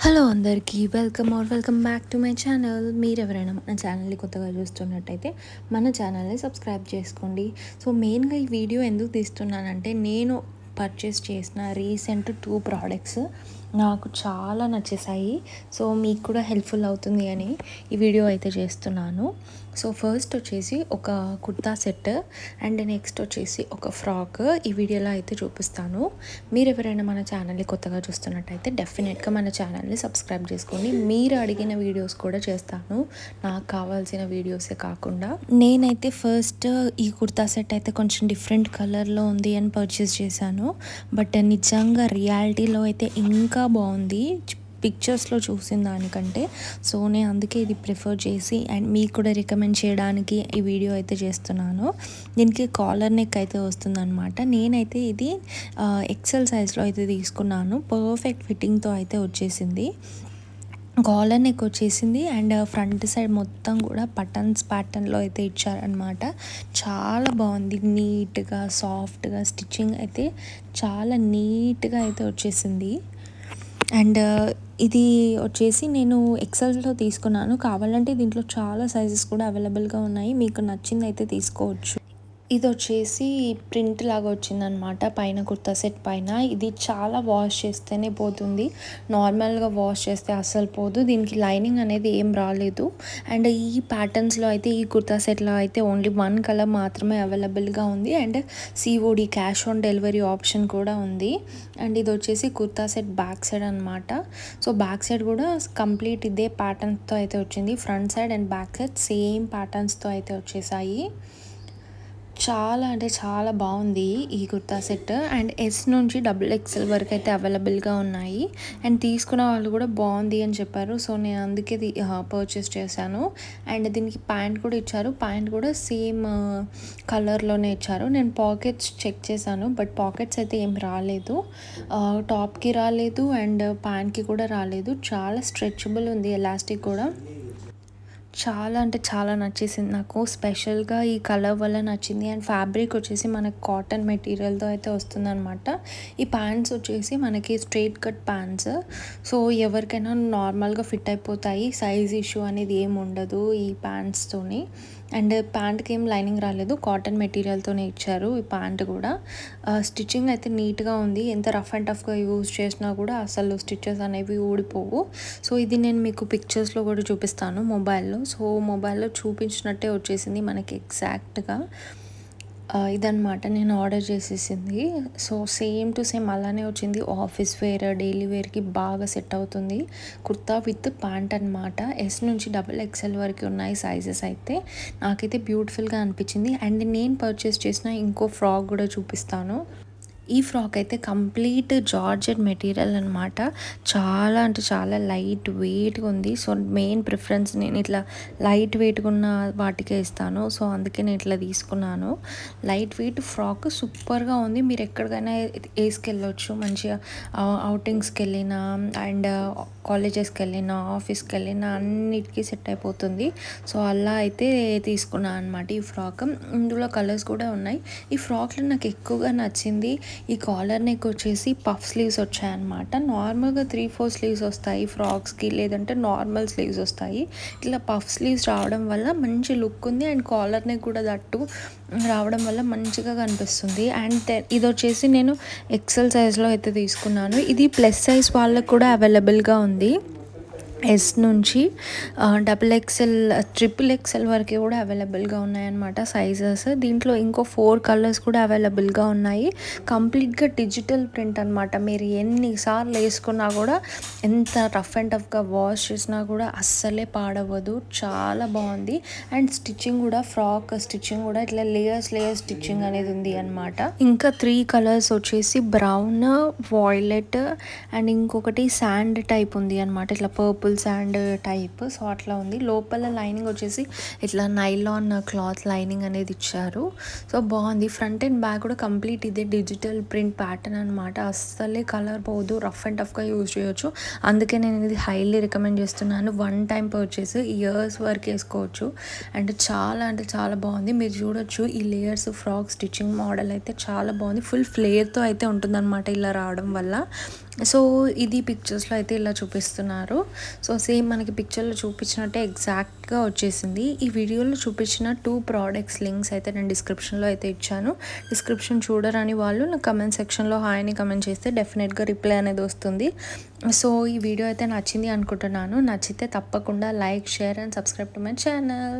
Hello అందరికీ welcome back to my channel. మీరు ఎవరైనా మన ఛానల్ని కొత్తగా చూస్తున్నట్టయితే మన ఛానల్ని సబ్స్క్రైబ్ చేసుకోండి. సో మెయిన్గా ఈ వీడియో ఎందుకు తీస్తున్నానంటే నేను పర్చేస్ చేసిన రీసెంట్ 2 ప్రోడక్ట్స్ నాకు చాలా నచ్చేసాయి. సో మీకు కూడా హెల్ప్ఫుల్ అవుతుంది అని ఈ వీడియో అయితే చేస్తున్నాను. సో ఫస్ట్ వచ్చేసి ఒక కుర్తా సెట్ అండ్ నెక్స్ట్ వచ్చేసి ఒక ఫ్రాక్ ఈ వీడియోలో అయితే చూపిస్తాను. మీరు ఎవరైనా మన ఛానల్ని కొత్తగా చూస్తున్నట్టయితే డెఫినెట్గా మన ఛానల్ని సబ్స్క్రైబ్ చేసుకోండి. మీరు అడిగిన వీడియోస్ కూడా చేస్తాను, నాకు కావాల్సిన వీడియోసే కాకుండా. నేనైతే ఫస్ట్ ఈ కుర్తా సెట్ అయితే కొంచెం డిఫరెంట్ కలర్లో ఉంది అని పర్చేస్ చేశాను. బట్ నిజంగా రియాలిటీలో అయితే ఇంకా బాగుంది పిక్చర్స్లో చూసిన దానికంటే. సో నేను అందుకే ఇది ప్రిఫర్ చేసి అండ్ మీకు కూడా రికమెండ్ చేయడానికి ఈ వీడియో అయితే చేస్తున్నాను. దీనికి కాలర్ నెక్ అయితే వస్తుందన్నమాట. నేనైతే ఇది ఎక్సెల్ సైజ్లో అయితే తీసుకున్నాను. పర్ఫెక్ట్ ఫిట్టింగ్తో అయితే వచ్చేసింది. కాలర్ నెక్ వచ్చేసింది అండ్ ఫ్రంట్ సైడ్ మొత్తం కూడా బటన్స్ ప్యాటర్న్లో అయితే ఇచ్చారనమాట. చాలా బాగుంది, నీట్గా సాఫ్ట్గా స్టిచ్చింగ్ అయితే చాలా నీట్గా అయితే వచ్చేసింది. అండ్ ఇది వచ్చేసి నేను ఎక్సెల్స్లో తీసుకున్నాను. కావాలంటే దీంట్లో చాలా సైజెస్ కూడా అవైలబుల్గా ఉన్నాయి, మీకు నచ్చింది అయితే తీసుకోవచ్చు. ఇది వచ్చేసి ప్రింట్ లాగా వచ్చిందనమాట పైన కుర్తా సెట్ పైన. ఇది చాలా వాష్ చేస్తేనే పోతుంది, నార్మల్గా వాష్ చేస్తే అస్సలు పోదు. దీనికి లైనింగ్ అనేది ఏం రాలేదు. అండ్ ఈ ప్యాటర్న్స్లో అయితే ఈ కుర్తా సెట్లో అయితే ఓన్లీ 1 కలర్ మాత్రమే అవైలబుల్గా ఉంది. And COD cash on delivery option కూడా ఉంది. అండ్ ఇది వచ్చేసి కుర్తా సెట్ బ్యాక్ సైడ్ అనమాట. సో బ్యాక్ సైడ్ కూడా కంప్లీట్ ఇదే ప్యాటర్న్స్తో అయితే వచ్చింది. Front side and back side same ప్యాటర్న్స్తో అయితే వచ్చేసాయి. చాలా అంటే చాలా బాగుంది ఈ కుర్తా సెట్. అండ్ S నుంచి XXL వరకు అయితే అవైలబుల్గా ఉన్నాయి. అండ్ తీసుకున్న వాళ్ళు కూడా బాగుంది అని చెప్పారు. సో నేను అందుకే పర్చేస్ చేశాను. అండ్ దీనికి ప్యాంట్ కూడా ఇచ్చారు. ప్యాంట్ కూడా సేమ్ కలర్లోనే ఇచ్చారు. నేను పాకెట్స్ చెక్ చేశాను, బట్ పాకెట్స్ అయితే ఏం రాలేదు. టాప్కి రాలేదు అండ్ ప్యాంట్కి కూడా రాలేదు. చాలా స్ట్రెచబుల్ ఉంది, ఎలాస్టిక్ కూడా. చాలా అంటే చాలా నచ్చేసింది నాకు. స్పెషల్గా ఈ కలర్ వల్ల నచ్చింది. అండ్ ఫ్యాబ్రిక్ వచ్చేసి మనకి కాటన్ మెటీరియల్తో అయితే వస్తుందన్నమాట. ఈ ప్యాంట్స్ వచ్చేసి మనకి స్ట్రైట్ కట్ ప్యాంట్స్. సో ఎవరికైనా నార్మల్గా ఫిట్ అయిపోతాయి, సైజ్ ఇష్యూ అనేది ఏమి ఉండదు ఈ ప్యాంట్స్తోని. అండ్ ప్యాంట్కి ఏం లైనింగ్ రాలేదు, కాటన్ మెటీరియల్తోనే ఇచ్చారు ఈ ప్యాంట్ కూడా. స్టిచ్చింగ్ అయితే నీట్గా ఉంది. ఎంత రఫ్ అండ్ టఫ్గా యూజ్ చేసినా కూడా అసలు స్టిచెస్ అనేవి ఊడిపోవు. సో ఇది నేను మీకు పిక్చర్స్లో కూడా చూపిస్తాను మొబైల్లో. సో మొబైల్లో చూపించినట్టే వచ్చేసింది మనకి ఎగ్జాక్ట్గా. ఇదన్నమాట నేను ఆర్డర్ చేసేసింది. సో సేమ్ టు సేమ్ అలానే వచ్చింది. ఆఫీస్ వేర్, డైలీ వేర్కి బాగా సెట్ అవుతుంది. కుర్తా విత్ ప్యాంట్ అనమాట. S నుంచి XXL వరకు ఉన్నాయి సైజెస్ అయితే. నాకైతే బ్యూటిఫుల్గా అనిపించింది. అండ్ నేను పర్చేస్ చేసిన ఇంకో ఫ్రాక్ కూడా చూపిస్తాను. ఈ ఫ్రాక్ అయితే కంప్లీట్ జార్జెట్ మెటీరియల్ అనమాట. చాలా అంటే చాలా లైట్ వెయిట్గా ఉంది. సో మెయిన్ ప్రిఫరెన్స్ నేను ఇట్లా లైట్ వెయిట్గా ఉన్న వాటికే ఇస్తాను. సో అందుకే నేను ఇట్లా తీసుకున్నాను. లైట్ వెయిట్ ఫ్రాక్ సూపర్గా ఉంది. మీరు ఎక్కడికైనా వేసుకెళ్ళొచ్చు మంచిగా. అవుటింగ్స్కి వెళ్ళినా అండ్ కాలేజెస్కి వెళ్ళినా ఆఫీస్కి వెళ్ళినా అన్నిటికీ సెట్ అయిపోతుంది. సో అలా అయితే తీసుకున్నాను అనమాట ఈ ఫ్రాక్. ఇందులో కలర్స్ కూడా ఉన్నాయి. ఈ ఫ్రాక్లో నాకు ఎక్కువగా నచ్చింది ఈ కాలర్ నెక్ వచ్చేసి పఫ్ స్లీవ్స్ వచ్చాయన్నమాట. నార్మల్గా 3-4 స్లీవ్స్ వస్తాయి ఫ్రాక్స్కి, లేదంటే నార్మల్ స్లీవ్స్ వస్తాయి. ఇట్లా పఫ్ స్లీవ్స్ రావడం వల్ల మంచి లుక్ ఉంది. అండ్ కాలర్ నెక్ కూడా దట్టు రావడం వల్ల మంచిగా కనిపిస్తుంది. అండ్ ఇది వచ్చేసి నేను XL సైజ్లో అయితే తీసుకున్నాను. ఇది ప్లస్ సైజ్ వాళ్ళకు కూడా అవైలబుల్గా ఉంది. S నుంచి XXL, XXL వరకు కూడా అవైలబుల్గా ఉన్నాయన్నమాట సైజెస్. దీంట్లో ఇంకో 4 కలర్స్ కూడా అవైలబుల్గా ఉన్నాయి. కంప్లీట్గా డిజిటల్ ప్రింట్ అనమాట. మీరు ఎన్నిసార్లు వేసుకున్నా కూడా, ఎంత రఫ్ అండ్ టఫ్గా వాష్ చేసినా కూడా అస్సలే పాడవదు. చాలా బాగుంది. అండ్ స్టిచ్చింగ్ కూడా, ఫ్రాక్ స్టిచ్చింగ్ కూడా ఇట్లా లేయర్స్ స్టిచ్చింగ్ అనేది ఉంది అనమాట. ఇంకా 3 కలర్స్ వచ్చేసి బ్రౌన్, వాయిలెట్ అండ్ ఇంకొకటి శాండ్ టైప్ ఉంది అనమాట. ఇట్లా పర్పుల్ శాండ్ టైప్. సో అట్లా ఉంది. లోపల లైనింగ్ వచ్చేసి ఇట్లా నైలాన్ క్లాత్ లైనింగ్ అనేది ఇచ్చారు. సో బాగుంది. ఫ్రంట్ అండ్ బ్యాక్ కూడా కంప్లీట్ ఇదే డిజిటల్ ప్రింట్ ప్యాటర్న్ అనమాట. అస్సలే కలర్ పోదు, రఫ్ అండ్ టఫ్గా యూజ్ చేయొచ్చు. అందుకే నేను ఇది హైలీ రికమెండ్ చేస్తున్నాను. 1 టైం పర్చేస్, ఇయర్స్ వరకు వేసుకోవచ్చు. అండ్ చాలా అంటే చాలా బాగుంది. మీరు చూడొచ్చు ఈ లేయర్స్ ఫ్రాక్ స్టిచ్చింగ్ మోడల్ అయితే చాలా బాగుంది. ఫుల్ ఫ్లేర్తో అయితే ఉంటుందన్నమాట ఇలా రావడం వల్ల. సో ఇది పిక్చర్స్లో అయితే ఇలా చూపిస్తున్నారు. సో సేమ్ మనకి పిక్చర్లో చూపించినట్టే ఎగ్జాక్ట్గా వచ్చేసింది. ఈ వీడియోలో చూపించిన 2 ప్రోడక్ట్స్ లింక్స్ అయితే నేను డిస్క్రిప్షన్లో అయితే ఇచ్చాను. డిస్క్రిప్షన్ చూడరాని వాళ్ళు నా కమెంట్ సెక్షన్లో హాయ్ అని కమెంట్ చేస్తే డెఫినెట్గా రిప్లై అనేది వస్తుంది. సో ఈ వీడియో అయితే నచ్చింది అనుకుంటున్నాను. నచ్చితే తప్పకుండా like, share and subscribe to my channel.